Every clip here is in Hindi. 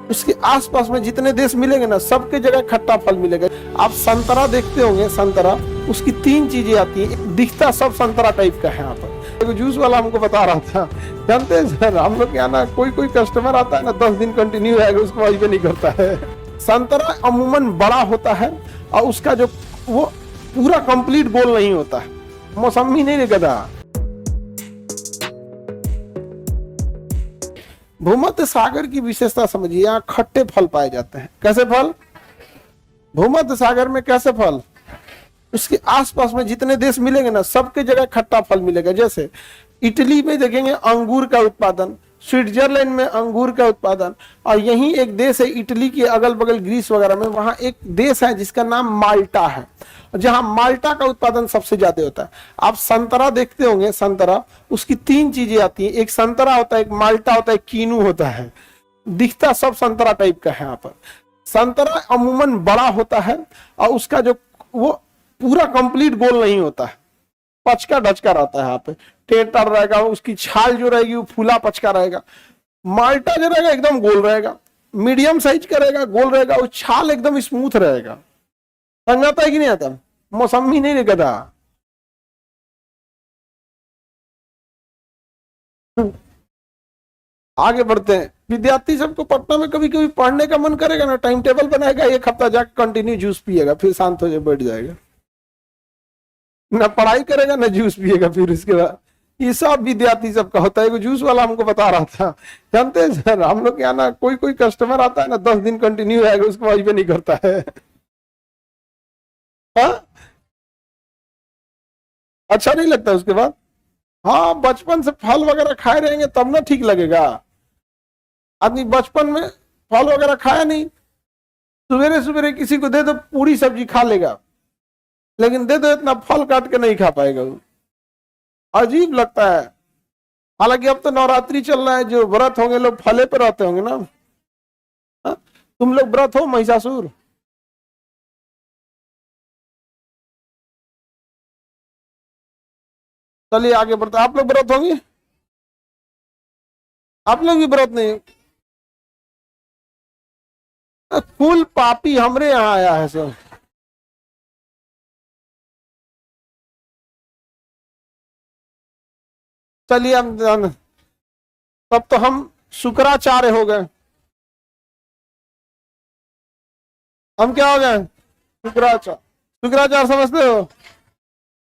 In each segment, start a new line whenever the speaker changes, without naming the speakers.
उसके आसपास में जितने देश मिलेंगे ना, सबके जगह खट्टा फल मिलेगा। आप संतरा देखते होंगे, संतरा, उसकी 3 चीजें आती हैं, दिखता सब संतरा टाइप का है। यहाँ पर जूस वाला हमको बता रहा था, जानते हैं सर, हम लोग के यहाँ ना कोई कस्टमर आता है ना, 10 दिन कंटिन्यू रहेगा, उसको वही पे नहीं करता है। संतरा अमूमन बड़ा होता है और उसका जो वो पूरा कंप्लीट गोल नहीं होता है। मौसमी नहीं निकलता। भूमध्य सागर की विशेषता समझिए, यहाँ खट्टे फल पाए जाते हैं। कैसे फल? भूमध्य सागर में कैसे फल? उसके आसपास में जितने देश मिलेंगे ना, सबके जगह खट्टा फल मिलेगा। जैसे इटली में देखेंगे अंगूर का उत्पादन, स्विट्जरलैंड में अंगूर का उत्पादन, और यही एक देश है इटली के अगल बगल ग्रीस वगैरह में, वहां एक देश है जिसका नाम माल्टा है, जहां माल्टा का उत्पादन सबसे ज्यादा होता है। आप संतरा देखते होंगे, संतरा, उसकी 3 चीजें आती हैं, एक संतरा होता है, एक माल्टा होता है, एक कीनू होता है। दिखता सब संतरा टाइप का है। यहाँ पर संतरा अमूमन बड़ा होता है और उसका जो वो पूरा कंप्लीट गोल नहीं होता है, पचका ढचका रहता है। यहाँ पे टेटर रहेगा, उसकी छाल जो रहेगी वो फूला पचका रहेगा। माल्टा जो रहेगा एकदम गोल रहेगा, मीडियम साइज का रहेगा, गोल रहेगा, और छाल एकदम स्मूथ रहेगा। समझ आता है कि नहीं आता? मौसमी नहीं निकलता। आगे बढ़ते हैं। विद्यार्थी सबको पटना में कभी कभी पढ़ने का मन करेगा ना, टाइम टेबल बनाएगा, 1 हफ्ता जाकर कंटिन्यू जूस पिएगा, फिर शांत हो जाए, बैठ जाएगा, ना पढ़ाई करेगा ना जूस पिएगा। फिर उसके बाद ये सब विद्यार्थी सबका होता है। जूस वाला हमको बता रहा था, जानते हैं सर, हम लोग के यहाँ ना कोई कस्टमर आता है ना, 10 दिन कंटिन्यू रहेगा, उसको वही पे नहीं करता है। हाँ? अच्छा नहीं लगता उसके बाद? हाँ, बचपन से फल वगैरह खाए रहेंगे तब ना ठीक लगेगा। आदमी बचपन में फल वगैरह खाया नहीं, सवेरे सवेरे किसी को दे दो पूरी सब्जी खा लेगा, लेकिन दे दो इतना फल काट के नहीं खा पाएगा वो। अजीब लगता है। हालांकि अब तो नवरात्रि चल रहा है, जो व्रत होंगे लोग फले पे रहते होंगे ना। हा? तुम लोग व्रत हो महिषासुर? चलिए आगे बढ़ते। आप लोग व्रत होंगे? आप लोग भी व्रत नहीं? कुल पापी हमरे यहाँ आया है सर। चलिए तब तो हम शुक्राचार्य हो गए। हम क्या हो गए? शुक्राचार्य। शुक्राचार्य समझते हो?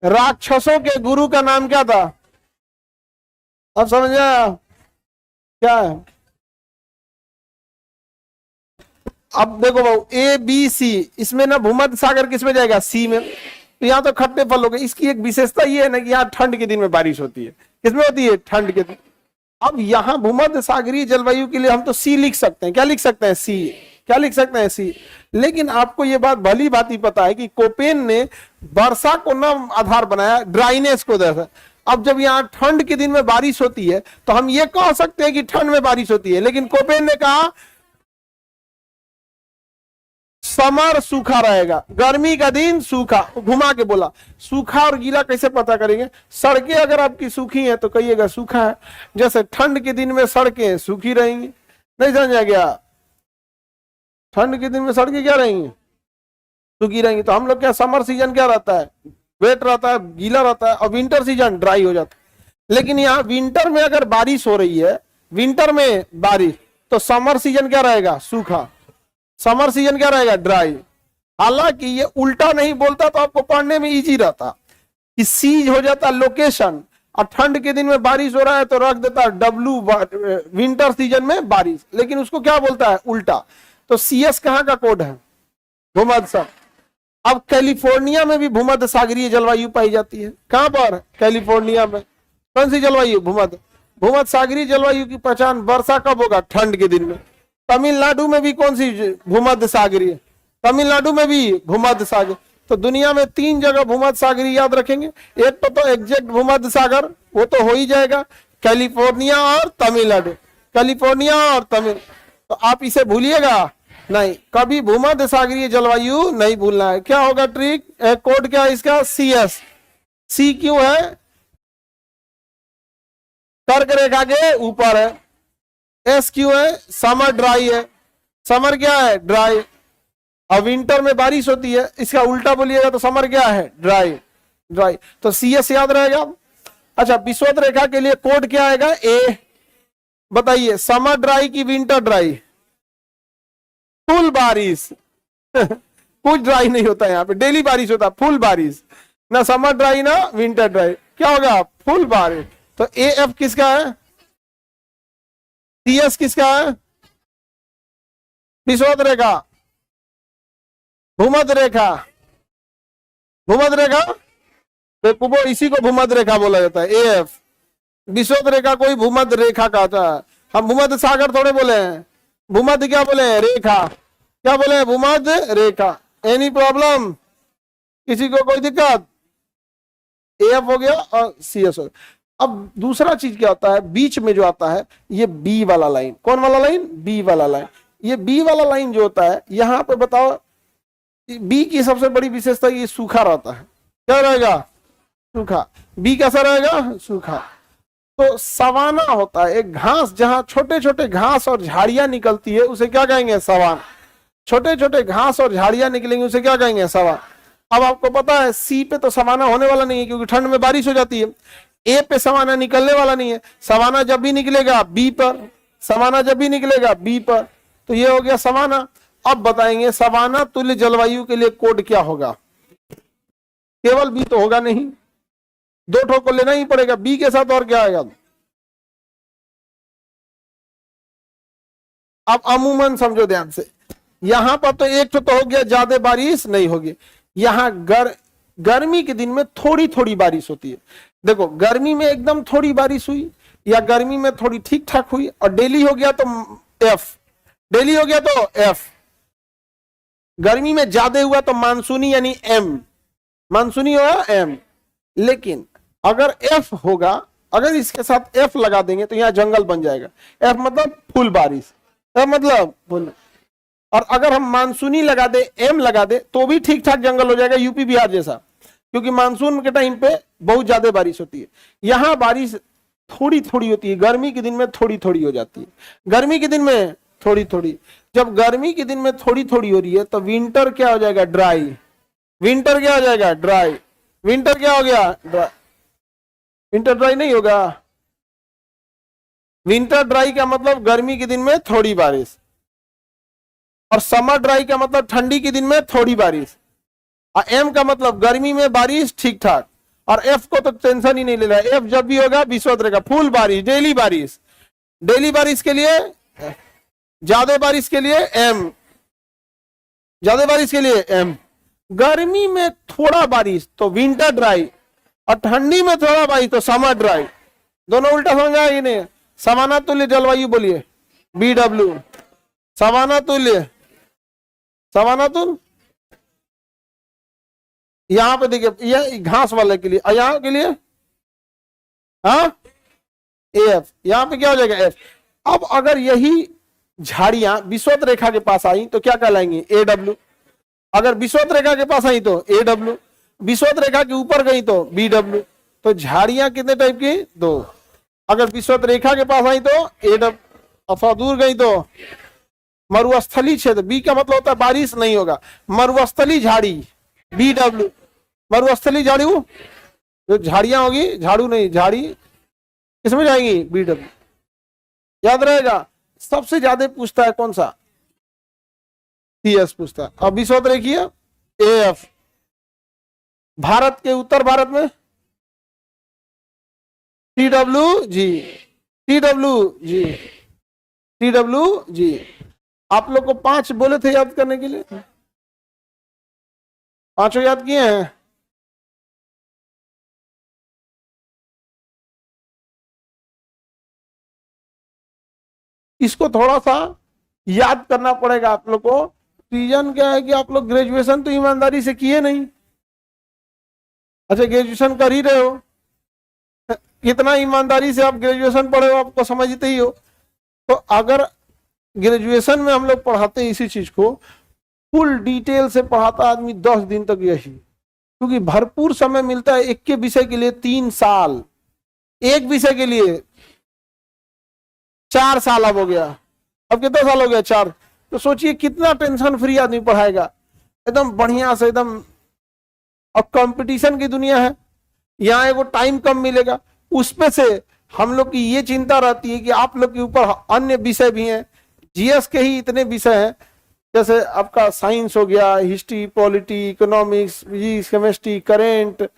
राक्षसों के गुरु का नाम क्या था? अब समझ आया क्या है? अब देखो भाऊ, ABC, इसमें ना भूमध्य सागर किस में जाएगा? C में। तो यहाँ तो खट्टे फल हो गए। इसकी एक विशेषता ये है ना कि यहाँ ठंड के दिन में बारिश होती है। किसमें होती है? ठंड के दिन। अब यहाँ भूमध्य सागरीय जलवायु के लिए हम तो C लिख सकते हैं। क्या लिख सकते हैं? C। क्या लिख सकते हैं? C। लेकिन आपको ये बात भली भांति पता है कि कोपेन ने वर्षा को ना आधार बनाया, ड्राइनेस को देखा। अब जब यहाँ ठंड के दिन में बारिश होती है तो हम ये कह सकते हैं कि ठंड में बारिश होती है, लेकिन कोपेन ने कहा समर सूखा रहेगा, गर्मी का दिन सूखा। घुमा के बोला। सूखा और गीला कैसे पता करेंगे? सड़कें अगर आपकी सूखी हैं तो कहिएगा सूखा है। जैसे ठंड के दिन में सड़कें सूखी रहेंगी। नहीं समझा गया? ठंड के दिन में सड़कें क्या रहेंगी? सूखी रहेंगी। तो हम लोग क्या, समर सीजन क्या रहता है? वेट रहता है, गीला रहता है, और विंटर सीजन ड्राई हो जाता है। लेकिन यहाँ विंटर में अगर बारिश हो रही है, विंटर में बारिश, तो समर सीजन क्या रहेगा? सूखा। समर सीजन क्या रहेगा? ड्राई। हालांकि ये उल्टा नहीं बोलता तो आपको पढ़ने में इजी रहता कि सीज हो जाता लोकेशन, और ठंड के दिन में बारिश हो रहा है तो रख देता W, विंटर सीजन में बारिश, लेकिन उसको क्या बोलता है? उल्टा। तो CS कहाँ का कोड है? भूमध्य सागर। अब कैलिफोर्निया में भी भूमध्य सागरीय जलवायु पाई जाती है। कहां पर? कैलिफोर्निया में। कौन सी जलवायु? भूमध्य सागरीय जलवायु की पहचान वर्षा कब होगा? ठंड के दिन में। तमिलनाडु में भी कौन सी? भूमध्य सागरीय। तमिलनाडु में भी भूमध्य सागर। तो दुनिया में 3 जगह भूमध्य सागरीय याद रखेंगे। एक तो एग्जैक्ट भूमध्य सागर, वो तो हो ही जाएगा, कैलिफोर्निया और तमिलनाडु। कैलिफोर्निया और तमिल, तो आप इसे भूलिएगा नहीं कभी। भूमध्य सागरीय जलवायु नहीं भूलना है। क्या होगा ट्रिक? कोड क्या है इसका? CS। C क्यों है? कर्क रेखा के ऊपर है। S क्यों है? समर ड्राई है। समर क्या है? ड्राई। अब विंटर में बारिश होती है, इसका उल्टा बोलिएगा तो समर क्या है? ड्राई। ड्राई, तो CS याद रहेगा। अच्छा, विषुवत रेखा के लिए कोड क्या आएगा? ए। बताइए, समर ड्राई की विंटर ड्राई? फुल बारिश। कुछ ड्राई नहीं होता यहाँ पे, डेली बारिश होता है, फुल बारिश। ना समर ड्राई ना विंटर ड्राई, क्या होगा? फुल बारिश। तो AF किसका है? CS किसका है? विषुवत रेखा, भूमध्य रेखा। भूमध्य रेखा, तो इसी को भूमध्य रेखा बोला जाता है, AF। विषुवत रेखा कोई भूमध्य रेखा कहता है। हम भूमध्य सागर थोड़े बोले हैं, भूमध्य क्या बोले हैं? रेखा। क्या बोले हैं? भूमध्य रेखा। Any problem? किसी को कोई दिक्कत? AF हो गया और CS हो गया। अब दूसरा चीज क्या होता है, बीच में जो आता है ये B वाला लाइन। कौन वाला लाइन? B वाला लाइन। ये B वाला लाइन जो होता है, यहां पे बताओ, B की सबसे बड़ी विशेषता ये सूखा रहता है। क्या रहेगा? सूखा। B कैसा रहेगा? सूखा। तो सवाना होता है एक घास, जहां छोटे छोटे घास और झाड़ियां निकलती है, उसे क्या कहेंगे? सवाना। छोटे छोटे घास और झाड़ियां निकलेंगे, उसे क्या कहेंगे? सवाना। अब आपको पता है C पे तो सवाना होने वाला नहीं है, क्योंकि ठंड में बारिश हो जाती है। A पे सवाना निकलने वाला नहीं है। सवाना जब भी निकलेगा B पर, सवाना जब भी निकलेगा B पर, तो ये हो गया सवाना। अब बताएंगे सवाना तुल्य जलवायु के लिए कोड क्या होगा? केवल B तो होगा नहीं, दो ठोक को लेना ही पड़ेगा। B के साथ और क्या आएगा? अब अमूमन समझो ध्यान से, यहां पर तो एक तो हो गया, ज्यादा बारिश नहीं होगी। यहां गर्मी के दिन में थोड़ी थोड़ी बारिश होती है। देखो, गर्मी में एकदम थोड़ी बारिश हुई, या गर्मी में थोड़ी ठीक ठाक हुई, और डेली हो गया तो F। डेली हो गया तो F। गर्मी में ज्यादा हुआ तो मानसूनी यानी M। मानसूनी होगा M। लेकिन अगर F होगा, अगर इसके साथ F लगा देंगे तो यहां जंगल बन जाएगा। F मतलब फुल बारिश, F मतलब फुल। और अगर हम मानसूनी लगा दे, M लगा दे, तो भी ठीक ठाक जंगल हो जाएगा, यूपी बिहार जैसा, क्योंकि मानसून के टाइम पे बहुत ज्यादा बारिश होती है। यहां बारिश थोड़ी थोड़ी होती है, गर्मी के दिन में थोड़ी थोड़ी हो जाती है। गर्मी के दिन में थोड़ी थोड़ी। जब गर्मी के दिन में थोड़ी थोड़ी हो रही है तो विंटर क्या हो जाएगा? ड्राई। विंटर क्या हो जाएगा? ड्राई। विंटर क्या हो गया? ड्राई। विंटर ड्राई नहीं होगा। विंटर ड्राई का मतलब गर्मी के दिन में थोड़ी बारिश, और समर ड्राई का मतलब ठंडी के दिन में थोड़ी बारिश। और M का मतलब गर्मी में बारिश ठीक ठाक। और F को तो टेंशन ही नहीं ले रहा है। F जब भी होगा विषुवत रेखा, फुल बारिश, डेली बारिश। डेली बारिश के लिए, ज्यादा बारिश के लिए M। ज्यादा बारिश के लिए M। गर्मी में थोड़ा बारिश तो विंटर ड्राई, और ठंडी में थोड़ा बारिश तो समर ड्राई। दोनों उल्टा समझा कि नहीं? सवाना तुल्य जलवायु बोलिए, BW। सवाना तुल्य, सवाना तुल्य। यहां पे देखिए, ये घास वाले के लिए, और यहां के लिए हाँ AF। यहां पे क्या हो जाएगा? F। अब अगर यही झाड़ियां विषुवत रेखा के पास आई तो क्या कहलाएंगी? AW। अगर विषुवत रेखा के पास आई तो AW। विषुवत रेखा के ऊपर गई तो BW। तो झाड़ियां कितने टाइप की? दो। अगर विषुवत रेखा के पास आई तो AW, अथवा दूर गई तो मरुस्थली क्षेत्र। B का मतलब होता है बारिश नहीं होगा। मरुस्थली झाड़ी BW। मरुस्थली झाड़ी जो झाड़ियां होगी, झाड़ू नहीं, झाड़ी किसमें जाएंगी? BW। याद रहेगा। सबसे ज्यादा पूछता है कौन सा? CS पूछता है। अब विषुवत रेखीय AF। भारत के उत्तर भारत में TWG। TWG। TWG। आप लोग को 5 बोले थे याद करने के लिए, 5 याद किए हैं? इसको थोड़ा सा याद करना पड़ेगा आप लोग को। रीजन क्या है कि आप लोग ग्रेजुएशन तो ईमानदारी से किए नहीं। अच्छा, ग्रेजुएशन कर ही रहे हो, कितना ईमानदारी से आप ग्रेजुएशन पढ़े हो आपको समझते ही हो। तो अगर ग्रेजुएशन में हम लोग पढ़ाते हैं इसी चीज को, फुल डिटेल से पढ़ाता आदमी 10 दिन तक यही, क्योंकि भरपूर समय मिलता है। एक के विषय के लिए 3 साल, एक विषय के लिए 4 साल। अब हो गया, अब कितना साल हो गया? 4। तो सोचिए कितना टेंशन फ्री आदमी पढ़ाएगा, एकदम बढ़िया से एकदम। अब कंपटीशन की दुनिया है, यहाँ एगो टाइम कम मिलेगा, उस पे से हम लोग की ये चिंता रहती है कि आप लोग के ऊपर अन्य विषय भी हैं, जीएस के ही इतने विषय हैं, जैसे आपका साइंस हो गया, history, polity, economics, physics, chemistry, current,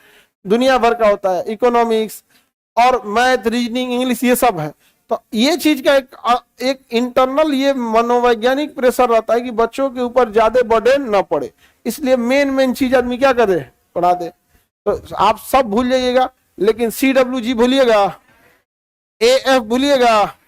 दुनिया भर का होता है, इकोनॉमिक्स और मैथ, रीजनिंग, इंग्लिश, ये सब है। तो ये चीज का एक इंटरनल ये मनोवैज्ञानिक प्रेशर रहता है कि बच्चों के ऊपर ज्यादा बर्डन ना पड़े, इसलिए मेन चीज आदमी क्या करे, पढ़ा दे। तो आप सब भूल जाइएगा, लेकिन CWG भूलिएगा, AF भूलिएगा,